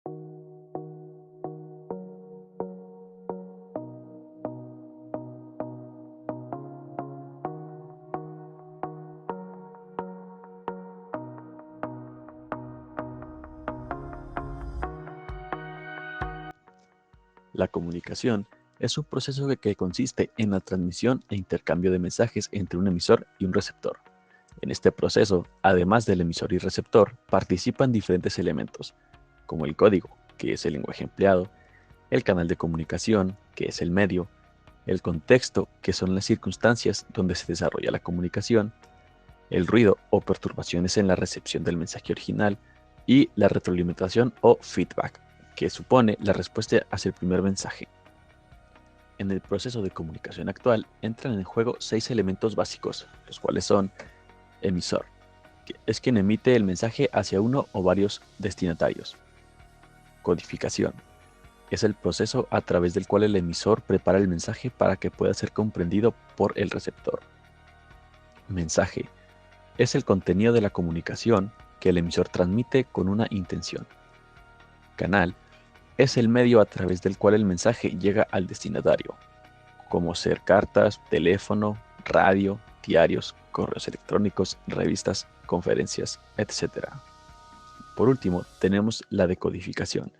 La comunicación es un proceso que consiste en la transmisión e intercambio de mensajes entre un emisor y un receptor. En este proceso, además del emisor y receptor, participan diferentes elementos, como el código, que es el lenguaje empleado, el canal de comunicación, que es el medio, el contexto, que son las circunstancias donde se desarrolla la comunicación, el ruido o perturbaciones en la recepción del mensaje original y la retroalimentación o feedback, que supone la respuesta hacia el primer mensaje. En el proceso de comunicación actual entran en juego 6 elementos básicos, los cuales son emisor, que es quien emite el mensaje hacia uno o varios destinatarios. Codificación, es el proceso a través del cual el emisor prepara el mensaje para que pueda ser comprendido por el receptor. Mensaje, es el contenido de la comunicación que el emisor transmite con una intención. Canal, es el medio a través del cual el mensaje llega al destinatario, como ser cartas, teléfono, radio, diarios, correos electrónicos, revistas, conferencias, etc. Por último, tenemos la decodificación.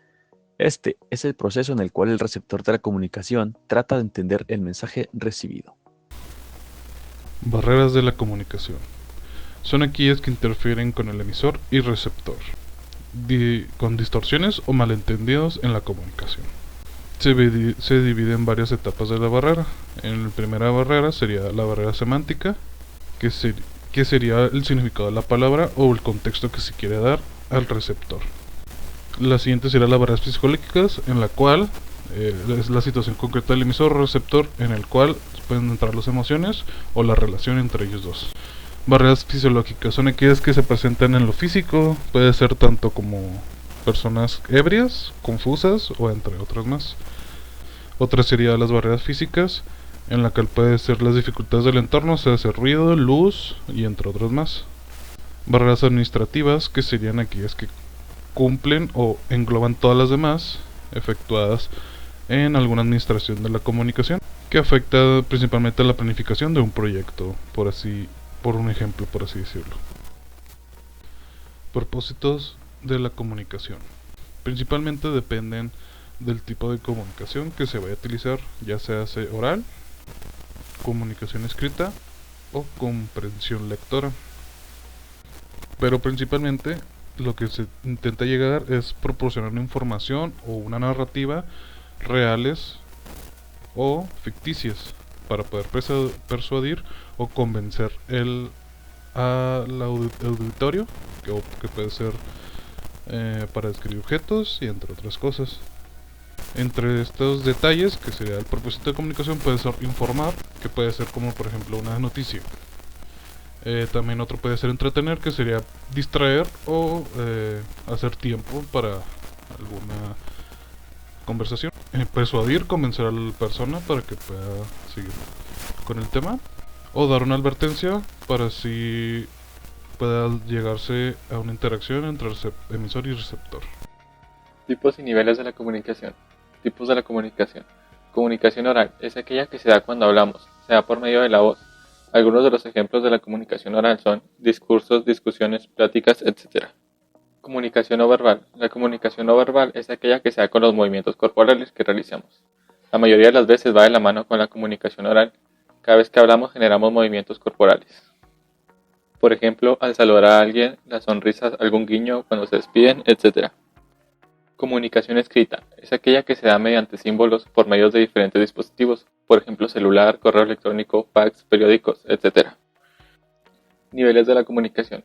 Este es el proceso en el cual el receptor de la comunicación trata de entender el mensaje recibido. Barreras de la comunicación. Son aquellas que interfieren con el emisor y receptor, con distorsiones o malentendidos en la comunicación. Se divide en varias etapas de la barrera. En la primera barrera sería la barrera semántica, que sería el significado de la palabra o el contexto que se quiere dar al receptor. La siguiente sería las barreras psicológicas, en la cual es la situación concreta del emisor o receptor, en el cual pueden entrar las emociones o la relación entre ellos dos. Barreras fisiológicas son aquellas que se presentan en lo físico, puede ser tanto como personas ebrias, confusas o entre otras más. Otra sería las barreras físicas, en la que puede ser las dificultades del entorno, se hace ruido, luz y entre otras más. Barreras administrativas, que serían aquellas que cumplen o engloban todas las demás, efectuadas en alguna administración de la comunicación, que afecta principalmente a la planificación de un proyecto, por un ejemplo, por así decirlo. Propósitos de la comunicación. Principalmente dependen del tipo de comunicación que se vaya a utilizar, ya sea oral, comunicación escrita o comprensión lectora. Pero principalmente lo que se intenta llegar es proporcionar una información o una narrativa reales o ficticias para poder persuadir o convencer al auditorio, que puede ser para describir objetos y entre otras cosas. Entre estos detalles, que sería el propósito de comunicación, puede ser informar, que puede ser como por ejemplo una noticia. También otro puede ser entretener, que sería distraer o hacer tiempo para alguna conversación. Persuadir, convencer a la persona para que pueda seguir con el tema. O dar una advertencia para así pueda llegarse a una interacción entre emisor y receptor. Tipos y niveles de la comunicación. Tipos de la comunicación. Comunicación oral es aquella que se da cuando hablamos, se da por medio de la voz. Algunos de los ejemplos de la comunicación oral son discursos, discusiones, pláticas, etc. Comunicación no verbal. La comunicación no verbal es aquella que se da con los movimientos corporales que realizamos. La mayoría de las veces va de la mano con la comunicación oral. Cada vez que hablamos generamos movimientos corporales. Por ejemplo, al saludar a alguien, las sonrisas, algún guiño cuando se despiden, etc. Comunicación escrita es aquella que se da mediante símbolos por medios de diferentes dispositivos, por ejemplo celular, correo electrónico, fax, periódicos, etc. Niveles de la comunicación.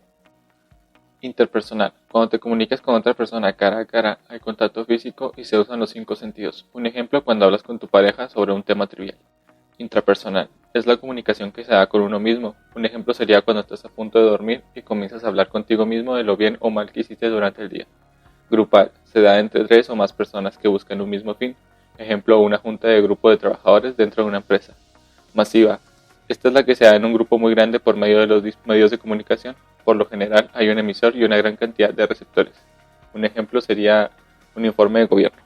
Interpersonal. Cuando te comunicas con otra persona cara a cara, hay contacto físico y se usan los 5 sentidos. Un ejemplo cuando hablas con tu pareja sobre un tema trivial. Intrapersonal. Es la comunicación que se da con uno mismo. Un ejemplo sería cuando estás a punto de dormir y comienzas a hablar contigo mismo de lo bien o mal que hiciste durante el día. Grupal. Se da entre 3 o más personas que buscan un mismo fin. Ejemplo, una junta de grupo de trabajadores dentro de una empresa. Masiva. Esta es la que se da en un grupo muy grande por medio de los medios de comunicación. Por lo general hay un emisor y una gran cantidad de receptores. Un ejemplo sería un informe de gobierno.